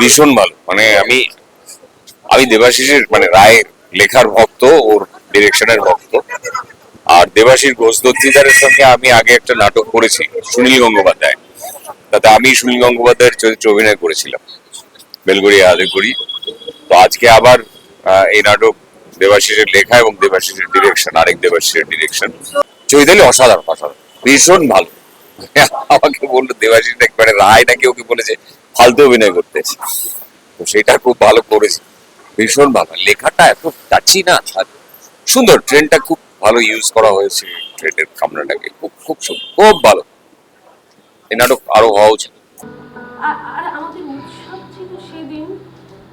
ভীষণ ভালো। মানে আমি আমি দেবাশিসের মানে রায়ের লেখার ভক্ত, ওর ডিরেকশনের ভক্ত। আর দেবাশিস ঘোষ দত্তিদারের সঙ্গে আমি আগে একটা নাটক করেছি সুনীল গঙ্গোপাধ্যায়, তাতে আমি সুনীল গঙ্গোপাধ্যায়ের চরিত্রে অভিনয় করেছিলাম, বেলগড়িয়া আদেগুড়ি। তো আজকে আবার এই নাটক দেবাশিসের লেখা এবং দেবাশিসের ডিরেকশন, আরেক দেবাশিসের ডিরেকশন। চৈতালি অসাধারণ, অসাধারণ, ভীষণ ভালো। আমাকে বললো দেবাশিস একবারে রায় নাকি ওকে বলেছে ফালতু অভিনয় করতেছে, তো সেটা খুব ভালো করেছে, ভীষণ ভালো। লেখাটা এত টাচি না, আর সুন্দর, ট্রেনটা খুব ভালো ইউজ করা হয়েছে, ট্রেনের কামরাটাকে খুব খুব সুন্দর, খুব ভালো। এই নাটক আরো হওয়া উচিত। আর আমাদের উৎসব ছিল সেদিন,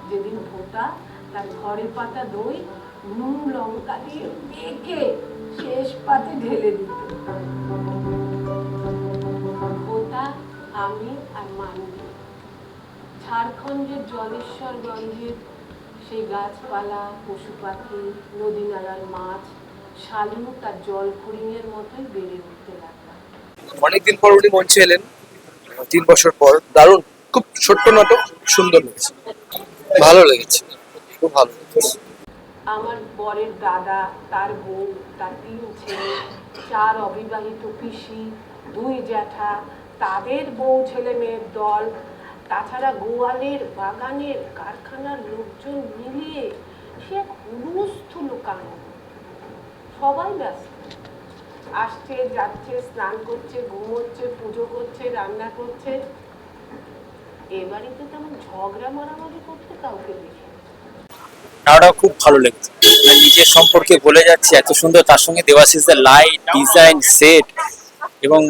যেদিন ভোটা তার ঘরে পাতা দই নুন লঙ্কা দিয়ে মেখে শেষ পাতে ঢেলে দিত। ভোটা, আমি আর মান্ডি ঝাড়খণ্ডের জলেশ্বর গঞ্জের সেই গাছপালা, পশু পাখি, নদী নালার মাছ, শালুক আর জল ফড়িংয়ের মতোই বেড়ে উঠতে লাগলাম। অনেকদিন পর উনি মঞ্চে এলেন, 3 বছর পর। দারুণ, খুব ছোট্ট নাটক, সুন্দর লেগেছে, ভালো লেগেছে, খুব ভালো লেগেছে। আমার বরের দাদা, তার বউ, তার 3 ছেলে, 4 অবিবাহিত পিসি, 2 জ্যাঠা, তাদের বউ ছেলে মেয়ের দল, তাছাড়া গোয়ালের, বাগানের, কারখানার লোকজন মিলিয়ে সে এক হুলস্থুল কাণ্ড। সবাই ব্যস্ত, আসছে যাচ্ছে, স্নান করছে, ঘুমোচ্ছে, পুজো করছে, রান্না করছে। এ বাড়িতে তেমন ঝগড়া মারামারি করতে কাউকে দেখি। নাটকটা খুব ভালো লেগেছে, নিজের সম্পর্কে বলে যাচ্ছে এত সুন্দর, তার সঙ্গে দেবাশিসের লাইট ডিজাইন সেট এবং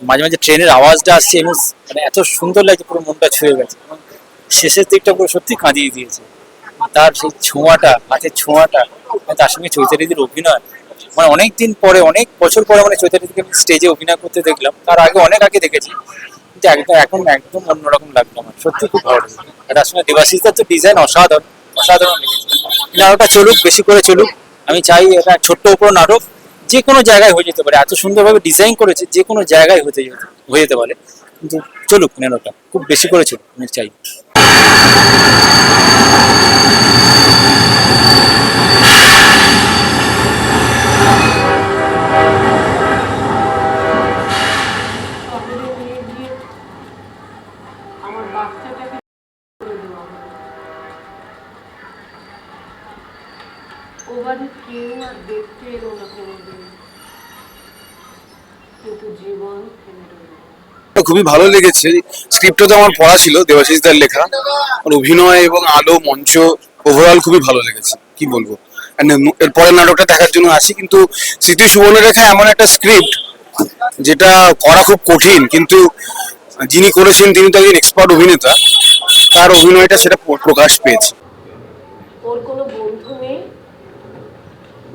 মাঝে মাঝে ট্রেনের আওয়াজটা আসছে এবং মানে এত সুন্দর লাগছে, পুরো মনটা ছুঁয়ে গেছে। এবং শেষের দিকটা পুরো সত্যি কাঁদিয়ে দিয়েছে, তার সেই ছোঁয়াটা, হাতের ছোঁয়াটা, তার সঙ্গে চৈতালিদির অভিনয়। মানে অনেকদিন পরে, অনেক বছর পরে মানে চৈতালিদিকে আমি স্টেজে অভিনয় করতে দেখলাম। তার আগে অনেক আগে দেখেছি, কিন্তু একদম এখন একদম অন্যরকম লাগলো আমার, সত্যি খুব ভালো লেগেছে। তার সঙ্গে দেবাশিসদার তো ডিজাইন অসাধারণ, অসাধারণ লেগেছে। নাটকটা চলুক, বেশি করে চলুক। আমি চাই এটা ছোট্ট উপর নাটক যে কোনো জায়গায় হয়ে যেতে পারে, এত সুন্দরভাবে ডিজাইন করেছে, যে কোনো জায়গায় হয়ে যেতে পারে, কিন্তু চলুক নাটকটা, খুব বেশি করে চলুক আমি চাই। শহরে নিয়ে গিয়ে আমার বাচ্চাটাকে করে দেওয়া হলো। ও বাড়ি কেউ আর দেখতে এলো না কোনোদিন, কিন্তু জীবন থেমে রইল। খুবই ভালো লেগেছে। স্ক্রিপ্টটা তো আমার পড়া ছিল, দেবাশিস দার লেখা। আর অভিনয় এবং আলো, মঞ্চ, ওভারঅল খুবই ভালো লেগেছে, কি বলবো। এর পরের নাটকটা দেখার জন্য আসি। কিন্তু স্মৃতি সুবর্ণরেখা এমন একটা স্ক্রিপ্ট যেটা করা খুব কঠিন, কিন্তু যিনি করেছেন তিনি তো একজন এক্সপার্ট অভিনেতা, তার অভিনয়টা সেটা প্রকাশ পেয়েছে। ওর কোনো বন্ধু নেই,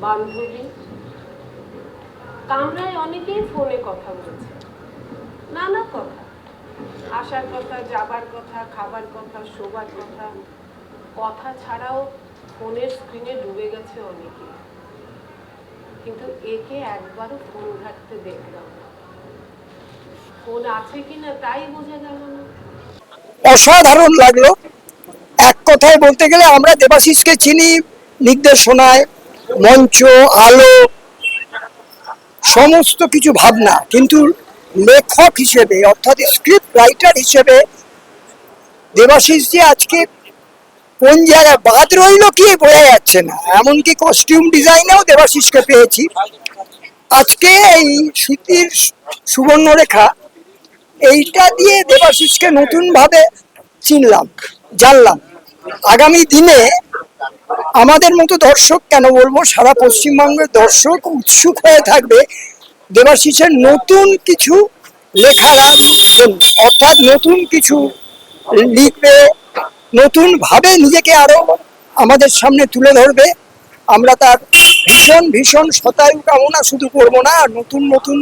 বান্ধবী। কামরায় অনেকেই ফোনে কথা বলছে, নানা কথা, আসার কথা, যাবার কথা, খাবার কথা, শোবার কথা। কথা ছাড়াও ফোনের স্ক্রিনে ডুবে গেছে অনেকে, কিন্তু একে একবারও ফোন ঘাটতে দেখলাম না। ফোন আছে কিনা তাই বোঝা গেল না। অসাধারণ লাগলো। এক কথায় বলতে গেলে আমরা দেবাশিসকে চিনি নির্দেশনায়, মঞ্চ, আলো, সমস্ত কিছু ভাবনা, কিন্তু লেখক হিসেবে অর্থাৎ স্ক্রিপ্ট রাইটার হিসেবে দেবাশিস যে আজকে কোন জায়গায় বাদ রইল কি বোঝা যাচ্ছে না। এমনকি কস্টিউম ডিজাইনেও দেবাশিসকে পেয়েছি। আজকে এই স্মৃতির সুবর্ণরেখা, এইটা দিয়ে দেবাশিসকে নতুন ভাবে চিনলাম, জানলাম। আগামী দিনে আমাদের মতো দর্শক, কেন বলবো, সারা পশ্চিমবঙ্গের দর্শক উৎসুক হয়ে থাকবে দেবাশিসের নতুন কিছু লেখার জন্য, অর্থাৎ নতুন কিছু লিখবে, নতুন ভাবে নিজেকে আরো আমাদের সামনে তুলে ধরবে। আমরা তার ভীষণ ভীষণ শতায়ু কামনা শুধু করবো না, নতুন নতুন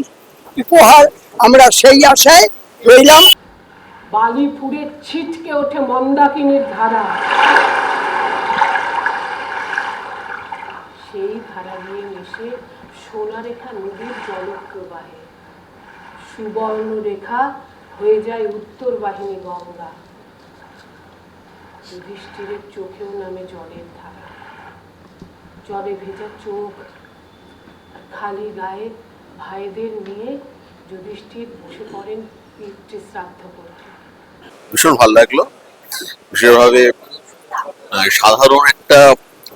উপহার আমরা সেই আশায় রইলাম। বালিপুরে ছিটকে ওঠে মন্দাকিনীর ধারা, সেই ধারা দিয়ে মিশে সোনারেখা নদীর জলপ্রবাহে সুবর্ণ রেখা হয়ে যায় উত্তর বাহিনী গঙ্গা। যুধিষ্ঠিরের চোখেও নামে জলের ধারা, জলে ভেজা চোখ আর খালি গায়ে ভাইদের নিয়ে যুধিষ্ঠির বসে পড়েন পিতৃ শ্রাদ্ধ করতে। ভীষণ ভালো লাগলো। বিশেষভাবে সাধারণ একটা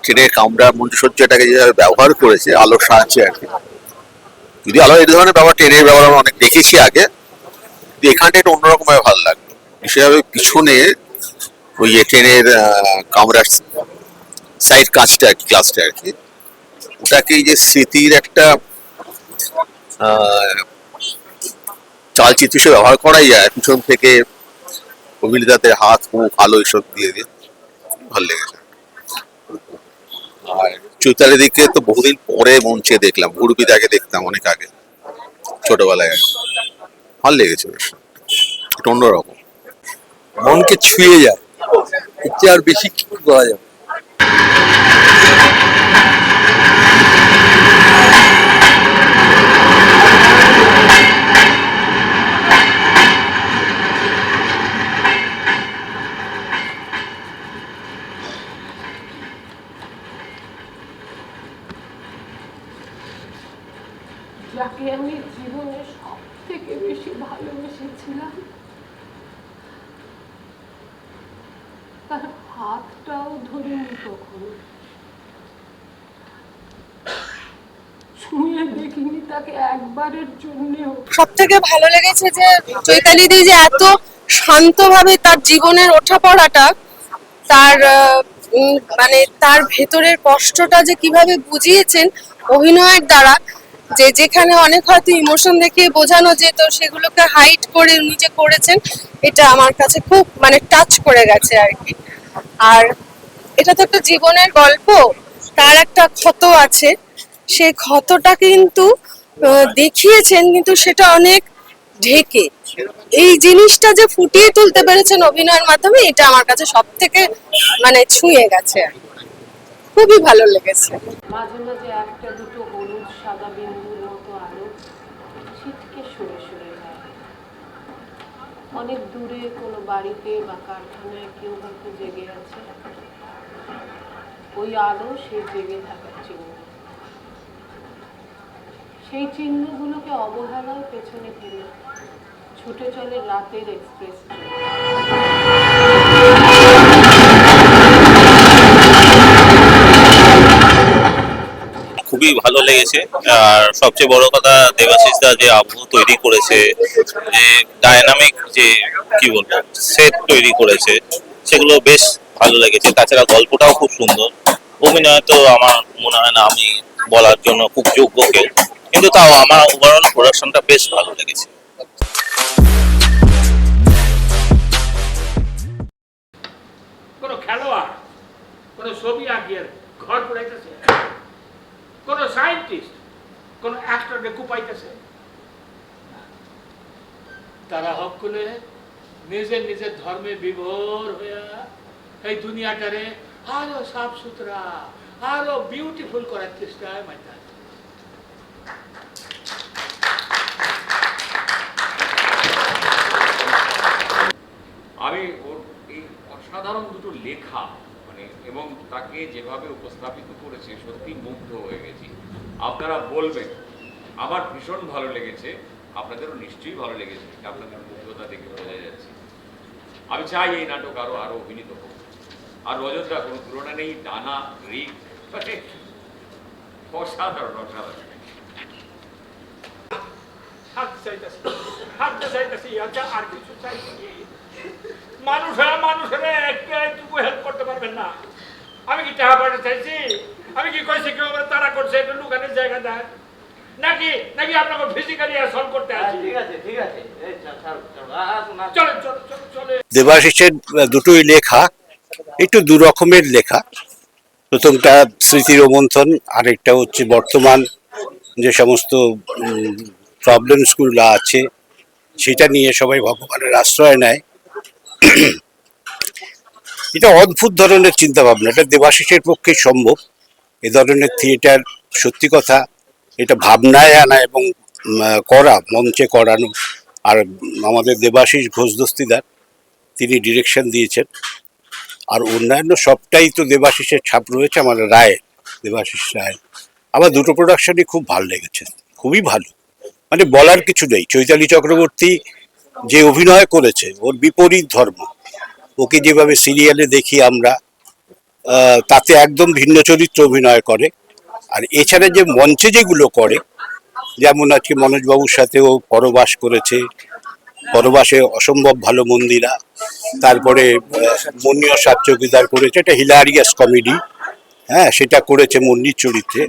ট্রেনের কামরা মঞ্চসজ্জাটাকে যেভাবে ব্যবহার করেছে আলোর সাহায্যে আর কি। যদি আলো এই ধরনের ব্যবহার ট্রেনের ব্যবহার আমরা অনেক দেখেছি আগে, কিন্তু এখানটা একটু অন্যরকম ভাবে ভালো লাগলো। বিশেষভাবে পিছনে ওই যে ট্রেনের কামরার সাইড কাজটা আর কি, গ্লাসটা আর কি, ওটাকে এই যে স্মৃতির একটা চালচিত্র হিসেবে ব্যবহার করাই যায়, পিছন থেকে অভিনেতাদের হাত মুখ আলো এসব দিয়ে দিয়ে ভালো লেগেছে। আর চৈতালি দিকে তো বহুদিন পরে মঞ্চে দেখলাম, গুরুপিতাকে দেখতাম অনেক আগে ছোটবেলায়, ভালো লেগেছে বেশ, একটু অন্যরকম, মনকে ছুঁয়ে যায়, এর আর বেশি কি বলা যাবে। যাকে আমি জীবনে সব থেকে বেশি ভালোবেসেছিলাম, তার হাতটাও ধরিনি কখনো, ছুঁয়ে দেখিনি তাকে একবারের জন্যেও। সব থেকে ভালো লেগেছে যে চৈতালি দি যে এত শান্তভাবে তার জীবনের ওঠা পড়াটা, তার মানে তার ভেতরের কষ্টটা যে কিভাবে বুঝিয়েছেন অভিনয়ের দ্বারা, যে যেখানে অনেক হয়তো ইমোশন দেখিয়ে বোঝানো যেত সেগুলোকে হাইড করে নিজে করেছেন। এটা আমার কাছে খুব মানে টাচ করে গেছে আর কি। আর এটা তো একটা জীবনের গল্প, তার একটা ক্ষত আছে, সেই ক্ষতটা কিন্তু দেখিয়েছেন, কিন্তু সেটা অনেক ঢেকে। এই জিনিসটা যে ফুটিয়ে তুলতে পেরেছেন অভিনয়ের মাধ্যমে, এটা আমার কাছে সব থেকে মানে ছুঁয়ে গেছে, খুবই ভালো লেগেছে। মাঝে মাঝে একটা দুটো হলুদ সাদা বিন্দুর মতো আলো ছিটকে সরে সরে যায়। অনেক দূরে কোনো বাড়িতে বা কারখানায় কেউ হয়তো জেগে আছে, ওই আলো সেই জেগে থাকার চিহ্ন। সেই চিহ্নগুলোকে অবহেলার পেছনে ফেলে ছুটে চলে রাতের এক্সপ্রেস ট্রেন। খুবই ভালো লেগেছে। আর সবচেয়ে বড় কথা, দেবাশিস দা যে আবহ তৈরি করেছে, যে ডায়নামিক যে কি বলবো সেট তৈরি করেছে, সেগুলো বেশ ভালো লেগেছে। তাছাড়া গল্পটাও খুব সুন্দর। অভিনয় তো আমার মনে হয় না আমি বলার জন্য খুব যোগ্য কেউ, কিন্তু তাও আমার ওভারঅল প্রোডাকশনটা বেশ ভালো লেগেছে। কোনো খেলোয়াড়, কোনো ছবি আঁকিয়ে ঘর পড়াইতেছে, কোনো সায়েন্টিস্ট, কোনো অ্যাক্টরকে কুপাইতেছে, তারা সকলে নিজের নিজের ধর্মে বিভোর হইয়া এই দুনিয়াটারে আরো সাফ সুতরা, আরো বিউটিফুল করার চেষ্টায় মাইতে আছে। আমি ওর এই অসাধারণ দুটো লেখা মানে এবং তাকে যেভাবে উপস্থাপিত করেছে সত্যি মুগ্ধ হয়ে গেছি। আপনারা বলবেন, আমার ভীষণ ভালো লেগেছে, আপনাদেরও নিশ্চয়ই ভালো লেগেছে, আপনাদের মুগ্ধতা দেখে বোঝা যাচ্ছে। আমি চাই এই নাটক আরো আরো অভিনীত হোক। আর রজতদা কোনো তুলনা নেই, ডানা রিক অসাধারণ অসাধারণ। আর কিছু চাইছি কি, মানুষের একটু হেল্প করতে পারবেন না। আমি কি টাকা পয়সা চাইছি? আমি কি কইছি কেউ আমার তারা করছে একটু লুকানোর জায়গা দেয় নাকি? নাকি আপনাকে ফিজিক্যালি অ্যাসল্ট করতে আছে? ঠিক আছে ঠিক আছে, চলেন চলেন চলেন। দেবাশিসের দুটোই লেখা একটু দু রকমের লেখা। প্রথমটা স্মৃতি রোমন্থন, আরেকটা হচ্ছে বর্তমান যে সমস্ত প্রবলেমসগুলো আছে সেটা নিয়ে সবাই ভগবানের আশ্রয় নেয়। এটা অদ্ভুত ধরনের চিন্তা ভাবনা, এটা দেবাশিসের পক্ষে সম্ভব। এ ধরনের থিয়েটার সত্যি কথা এটা ভাবনায় আনা এবং করা, মঞ্চে করানো। আর আমাদের দেবাশিস ঘোষ দস্তিদার, তিনি ডিরেকশন দিয়েছেন। আর অন্যান্য সবটাই তো দেবাশিসের ছাপ রয়েছে, আমার রায়, দেবাশিস রায়। আমার দুটো প্রোডাকশনই খুব ভালো লেগেছে, খুবই ভালো, মানে বলার কিছু নেই। চৈতালি চক্রবর্তী যে অভিনয় করেছে, ওর বিপরীত ধর্ম। ওকে যেভাবে সিরিয়ালে দেখি আমরা, তাতে একদম ভিন্ন চরিত্র অভিনয় করে। আর এছাড়া যে মঞ্চে যেগুলো করে, যেমন আজকে মনোজবাবুর সাথেও পরবাস করেছে, পরবাসে অসম্ভব ভালো মন্দিরা, তারপরে মন্নীয় সাত চৌকিদার করেছে, এটা হিলারিয়াস কমেডি, হ্যাঁ সেটা করেছে মন্দির চরিত্রে।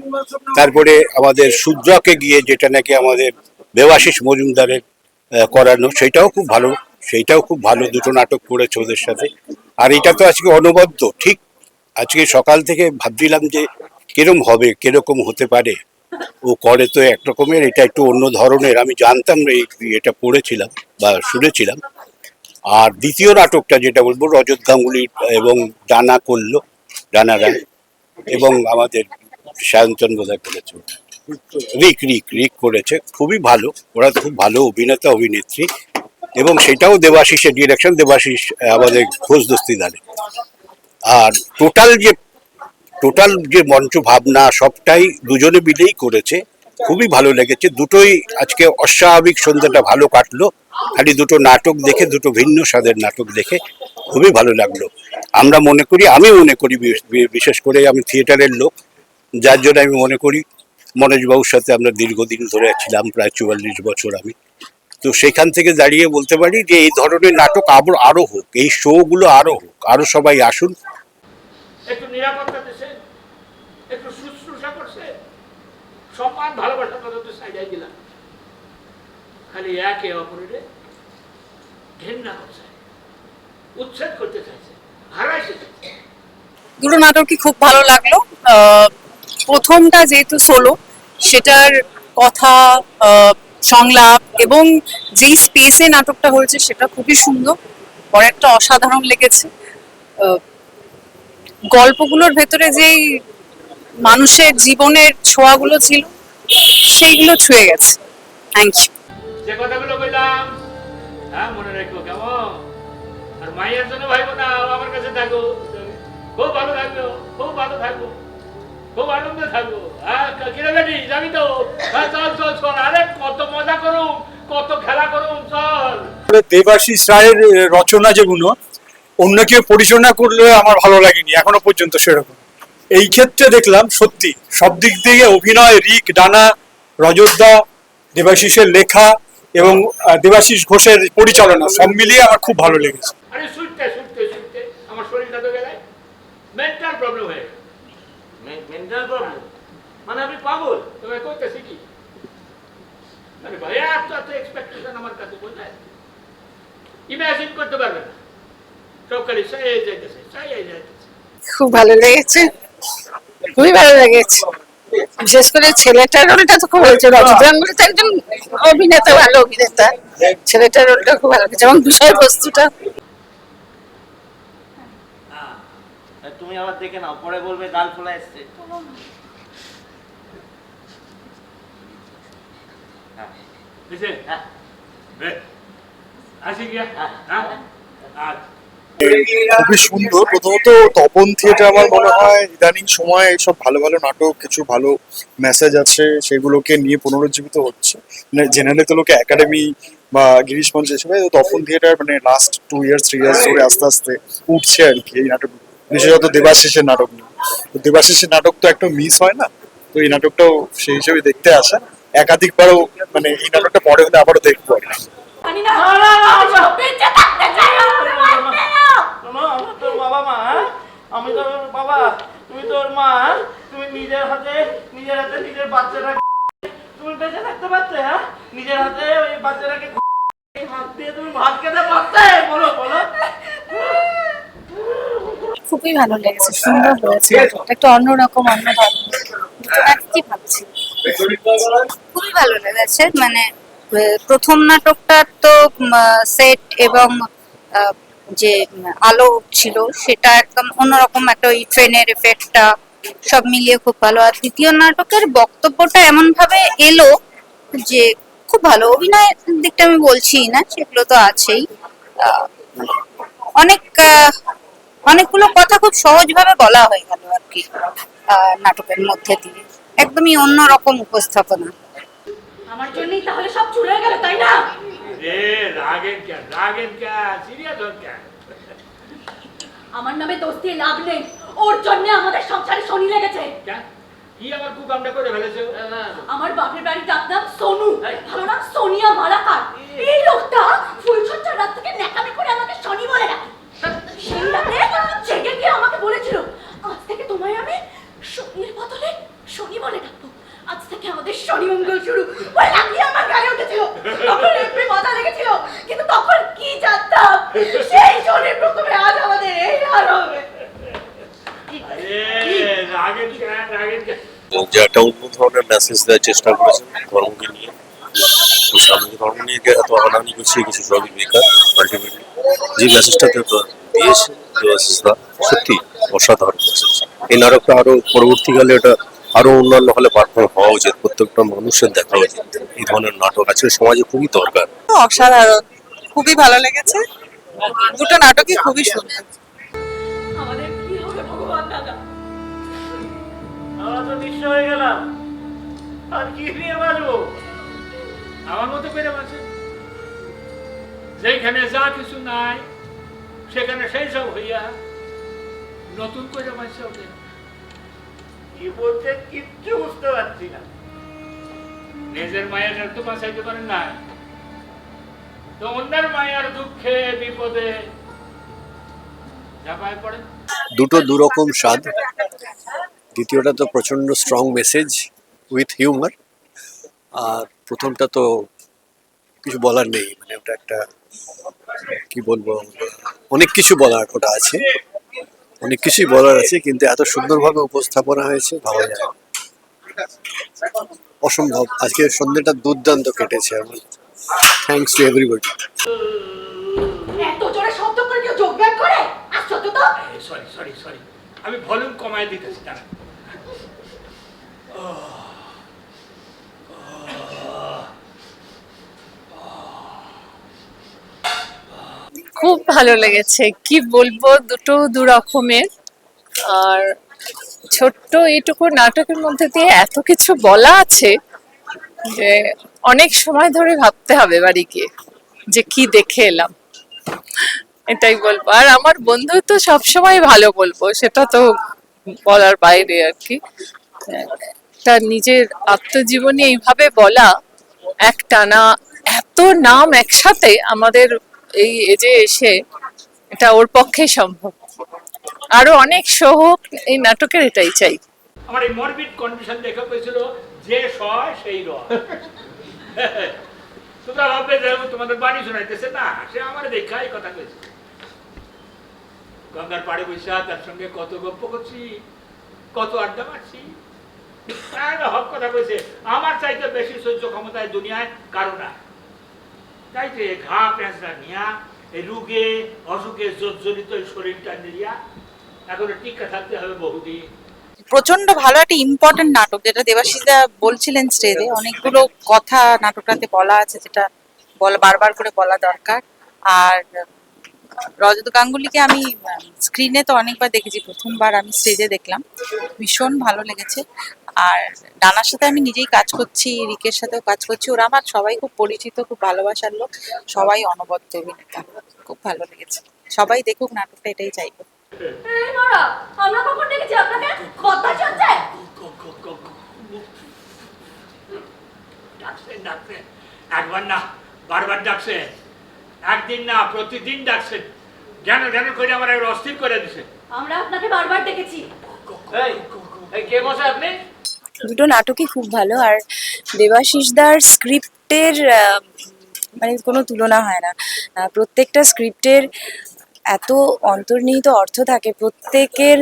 তারপরে আমাদের শূদ্রকে গিয়ে, যেটা নাকি আমাদের দেবাশিস মজুমদারের করানো, সেটাও খুব ভালো, সেইটাও খুব ভালো, দুটো নাটক করেছে ওদের সাথে। আর এটা তো আজকে অনবদ্য, ঠিক আজকে সকাল থেকে ভাবছিলাম যে কিরম হবে, কিরকম হতে পারে। ও করে তো একরকমের, এটা একটু অন্য ধরনের, আমি জানতাম না, এটা পড়েছিলাম বা শুনেছিলাম। আর দ্বিতীয় নাটকটা যেটা বলবো, রজত গাঙ্গুলি এবং ডানা করলো, ডানা রায়, এবং আমাদের সায়ন্তন বোধহয় করেছে, রিক রিক রিক করেছে, খুবই ভালো, ওরা খুব ভালো অভিনেতা অভিনেত্রী। এবং সেটাও দেবাশিসের ডিরেকশন, দেবাশিস আমাদের ঘোষ দস্তিদারে। আর টোটাল যে মঞ্চ ভাবনা সবটাই দুজনে মিলেই করেছে, খুবই ভালো লেগেছে। দুটোই আজকে অস্বাভাবিক সন্ধ্যাটা ভালো কাটলো, খালি দুটো নাটক দেখে, দুটো ভিন্ন স্বাদের নাটক দেখে খুবই ভালো লাগলো। আমরা মনে করি, আমি মনে করি, বিশেষ করে আমি থিয়েটারের লোক, যার জন্য আমি মনে করি মনোজবাবুর সাথে আমরা দীর্ঘদিন ধরে ছিলাম, প্রায় 44 বছর আমি। তো সেখান থেকে দাঁড়িয়ে বলতে পারি যে এই ধরনের নাটক আরো হোক, এই শো গুলো আরো হোক, আরো সবাই আসুন। একটু নিরাপত্তা দিছে, একটু শুশ্রূষা করছে, সম্মান ভালোবাসা পর্যন্ত সাজাই দিলাম। খালি একে অপরের ঘৃণা করছে, উচ্ছেদ করতে চাইছে, হারাইছে। দুটো নাটকই খুব ভালো লাগলো। প্রথমটা যেহেতু সোলো, সেটার কথা, সংলাপ এবং যেই স্পেসে নাটকটা হয়েছে সেটা খুবই সুন্দর, পরেরটা অসাধারণ লেগেছে। গল্পগুলোর ভেতরে যেই মানুষের জীবনের ছোঁয়াগুলো ছিল, সেইগুলো ছুঁয়ে গেছে। Thank you. যে কথাগুলো বললাম, হ্যাঁ মনে রাখবো কেমন? আর মায়ের জন্য ভাইবো না, আমার কাছে থাকো, খুব ভালো থাকবো, খুব ভালো থাকবো, খুব আনন্দে থাকবো। হ্যাঁ কিরে বেটি, যাবি তো? হ্যাঁ চল চল চল, আরে কত মজা করুম, কত খেলা করুম, চল। দেবাশিস রায়ের রচনা যেগুলো অন্য কেউ পরিচালনা করলে আমার ভালো লাগেনি এখনো পর্যন্ত সেরকম। এই ক্ষেত্রে দেখলাম সত্যি সব দিক থেকে অভিনয়, রিক, ডানা, রজতদা, দেবাশিসের লেখা এবং দেবাশিস ঘোষের পরিচালনা সব মিলিয়ে আমার খুব ভালো লেগেছে। আরে শুনতে শুনতে শুনতে আমার শরীরটা তো গেলে মেন্টাল প্রবলেম হয়ে গেল। মেন্টাল প্রবলেম মানে আমি পাগল? তোমায় করতেছি কি? আরে ভাই এত এত এক্সপেকটেশন আমার কাছে বললে ইমাজিন করতে পারবে না। সব খালি সাই যাইতেছে, সাই যাইতেছে। খুব ভালো লেগেছে, খুবই ভালো লেগেছে। বিশেষ করে ছেলেটার রোলটা তো খুব হয়েছে। রজত গাঙ্গুলি তো একজন অভিনেতা, ভালো অভিনেতা। ছেলেটার রোলটা খুব ভালো লেগেছে এবং বিষয়বস্তুটা। তুমি আবার দেখে নাও, পরে বলবে গাল ফোলা এসছে। আসি গিয়া খুবই সুন্দর। প্রথমত তপন থিয়েটার আমার মনে হয় ইদানিং সময় এইসব ভালো ভালো নাটক, কিছু ভালো মেসেজ আছে সেগুলোকে নিয়ে পুনরুজ্জীবিত হচ্ছে। জেনারেলি তো লোকে একাডেমি বা গিরিশ মঞ্চ হিসেবে, তপন থিয়েটার মানে লাস্ট 2 years 3 years ধরে আস্তে আস্তে উঠছে আর কি এই নাটক, বিশেষত দেবাশিসের নাটক নিয়ে। তো দেবাশিসের নাটক তো একটা মিস হয় না, তো এই নাটকটাও সেই হিসেবে দেখতে আসে। একাধিকবারও মানে এই নাটকটা পরে হলে আবারও দেখবো আর কি। তোর বাবা মা, আমি তোর বাবা, তুমি তোর মা, তুমি নিজের হাতে নিজের বাচ্চাটা তুমি বেঁচে থাকতে পারতে? হ্যাঁ, নিজের হাতে ওই বাচ্চাটাকে হাত দিয়ে তুমি ভাত খেতে পারতে? বলো বলো। খুবই ভালো লেগেছে, সুন্দর হয়েছে, একটা অন্যরকম, অন্য ধরনের। কি ভাবছি, খুবই ভালো লেগেছে। মানে প্রথম নাটকটা তো সেট এবং যে আলো ছিল সেটা একদম অন্যরকম, একটা ওই ট্রেনের এফেক্টটা সব মিলিয়ে খুব ভালো। আর দ্বিতীয় নাটকের বক্তব্যটা এমন ভাবে এলো যে খুব ভালো। অভিনয়ের দিকটা আমি বলছি না, সেগুলো তো আছেই, অনেক অনেকগুলো কথা খুব সহজভাবে বলা হয়ে গেল আর কি নাটকের মধ্যে দিয়ে, একদমই অন্যরকম উপস্থাপনা। আমার জন্যই তাহলে সব চুরে গেল, তাই না? রে রাগেন ক্যা সিরিয়াস হন ক্যা? আমার নামে দোষ দিয়ে লাভ নেই, ওর জন্য আমাদের সংসারে শনি লেগেছে। ক্যা? কি আমার খুব কামটা করে ফেলেছে? আমার বাপের বাড়ির ডাক নাম সোনু, ভালো নাম সোনিয়া মালাকার। এই লোকটা ফুলছড়ার রাত থেকে ন্যাকামি করে আমাকে শনি বলে ডাকে। সেই রাতে জেগে গিয়ে আমাকে বলেছিল, আজ থেকে তোমায় আমি শনির বদলে শনি বলে ডাকবো, আজ থেকে আমাদের শনি মঙ্গল শুরু। ওই লাগিয়ে আমার গায়ে উঠেছিল, তখন এমনি মজা লেগেছিল, কিন্তু তখন কি জানতাম সেই শনির প্রকোপে আজ আমাদের এই হাল হবে। রাগেন ক্যা? যে একটা অন্য ধরনের মেসেজ দেওয়ার চেষ্টা করেছেন ধর্মকে নিয়ে, তো সামনে ধর্ম নিয়ে এত আনানি করছে কিছু সবই বেকার। আলটিমেটলি যে মেসেজটা দিয়েছে দেবাশিসদা সত্যি অসাধারণ মেসেজ। এই নাটকটা আরো পরবর্তীকালে এটা আরো অন্যান্য হলে পারফর্ম হওয়া উচিত, প্রত্যেকটা মানুষের দেখা উচিত। এই ধরনের নাটক আজকে সমাজে খুবই দরকার। অসাধারণ, খুবই ভালো লেগেছে, দুটো নাটকই খুবই সুন্দর। আমাদের কি হবে ভগবান দাদা? আমরা তো নিঃস্ব হয়ে গেলাম, আর কি নিয়ে বাঁচবো? আমার মতো করে বাঁচে, যেখানে যা কিছু নাই সেখানে সেই সব হইয়া নতুন করে বাঁচতে হবে। কি বলছে কিচ্ছু বুঝতে পারছি না। নিজের মায়ের তো বাঁচাইতে পারেন না, তো অন্যের মায়ের দুঃখে বিপদে ঝাঁপায় পড়েন। দুটো দুরকম স্বাদ। দ্বিতীয়টা তো প্রচন্ড স্ট্রং মেসেজ উইথ হিউমার, আর প্রথমটা তো কিছু বলার নেই, মানে ওটা একটা কি বলবো, অনেক কিছু বলার ওটা আছে, অনেক কিছুই বলার আছে, কিন্তু এত সুন্দরভাবে উপস্থাপনা হয়েছে ভাবা যায় না। অসম্ভব। আজকে সন্ধ্যেটা দুর্দান্ত কেটেছে আমার। Thanks to everybody. এত জোরে শব্দ করে কেউ যোগব্যায়াম করে? আশ্চর্য তো। সরি, আমি ভলিউম কমায় দিতেছি। তারা খুব ভালো লেগেছে, কি বলবো, দুটো দু রকমের। আর ছোট্ট এইটুকু নাটকের মধ্যে দিয়ে এত কিছু বলা আছে যে অনেক সময় ধরে ভাবতে হবে বাড়ি গিয়ে যে কি দেখে এলাম, এটাই বলবো। আর আমার বন্ধু তো সবসময় ভালো বলবো, সেটা তো বলার বাইরে আর কি। তার নিজের আত্মজীবনী এইভাবে বলা, একটানা এত নাম একসাথে আমাদের এই এজে এসে, এটা ওর পক্ষে সম্ভব। আরো অনেক শো হোক এই নাটকের, এটাই চাই। আমার এই মরবিড কন্ডিশন দেখে পেয়েছিল যে সয় সেই রয়। তোমরা ভাববে যে তোমাদের বাণী শোনাইতেছে, না, সে আমার দেখাই কথা কয়েছে। গঙ্গার পাড়ে বসে তার সঙ্গে কত গল্প করছি, কত আড্ডা মারছি, হক কথা কইছে। আমার চাইতে বেশি সহ্য ক্ষমতায় দুনিয়ায় কারো না। তাইতে ঘা পেঁচড়া নিয়া এই রোগে অসুখে জর্জরিত শরীরটা নিয়া এখন টিকা থাকতে হবে বহুদিন। প্রচন্ড ভালো একটা ইম্পর্টেন্ট নাটক, যেটা দেবাশিসদা বলছিলেন স্টেজে, অনেকগুলো কথা নাটকটাতে বলা আছে যেটা বারবার করে বলা দরকার। আর রজত গাঙ্গুলিকে আমি স্ক্রিনে তো অনেকবার দেখেছি, প্রথমবার আমি স্টেজে দেখলাম, ভীষণ ভালো লেগেছে। আর ডানার সাথে আমি নিজেই কাজ করছি, রিকের সাথেও কাজ করছি, ওরা আমার সবাই খুব পরিচিত, খুব ভালোবাসার লোক, সবাই অনবদ্য অভিনেতা, খুব ভালো লেগেছে। সবাই দেখুক নাটকটা, এটাই চাইবো। এই মারা, আমরা কখন দেখেছি আপনাকে? কথা চলছে। ডাকছে একবার না বারবার ডাকছে, একদিন না প্রতিদিন ডাকছে, জ্ঞান করে আমার অস্থির করে দিছে। আমরা আপনাকে বারবার ডেকেছি। এই কে বসে আপনি? দুটো নাটকই খুব ভালো। আর দেবাশিসদার স্ক্রিপ্টের মানে কোনো তুলনা হয় না। প্রত্যেকটা স্ক্রিপ্টের এত অন্তর্নিহিত অর্থ থাকে, প্রত্যেকের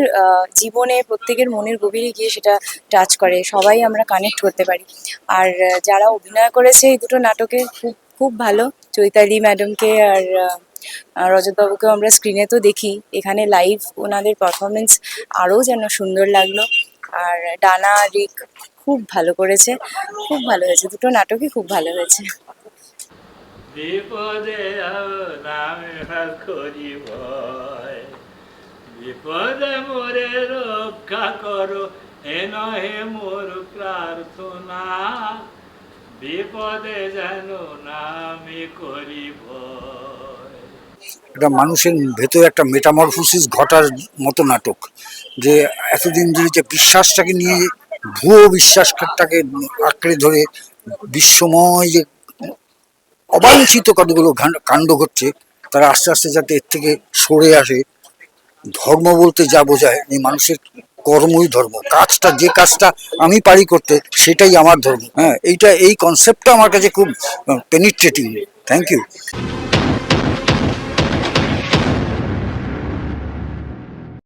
জীবনে, প্রত্যেকের মনের গভীরে গিয়ে সেটা টাচ করে, সবাই আমরা কানেক্ট করতে পারি। আর যারা অভিনয় করেছে এই দুটো নাটকে খুব খুব ভালো। চৈতালি ম্যাডামকে আর রজতবাবুকেও আমরা স্ক্রিনে তো দেখি, এখানে লাইভ ওনাদের পারফরমেন্স আরও যেন সুন্দর লাগলো। আর ডানা, রিক খুব ভালো করেছে, খুব ভালো হয়েছে, দুটো নাটকই খুব ভালো হয়েছে। বিপদে নামে করি ভয়, বিপদে মোরে রক্ষা করো এ নহে মোর প্রার্থনা, বিপদে যেন না আমি করি ভয়। এটা মানুষের ভেতরে একটা মেটামরফোসিস ঘটার মতো নাটক, যে এতদিন ধরে যে বিশ্বাসটাকে নিয়ে ভুয়ো বিশ্বাসটাকে আঁকড়ে ধরে বিশ্বময় যে অবাঞ্ছিত কতগুলো কাণ্ড ঘটছে, তারা আস্তে আস্তে যাতে এর থেকে সরে আসে। ধর্ম বলতে যা বোঝায় যে মানুষের কর্মই ধর্ম, কাজটা যে কাজটা আমি পারি করতে সেটাই আমার ধর্ম। হ্যাঁ, এই কনসেপ্টটা আমার কাছে খুব পেনিট্রেটিং। Thank you.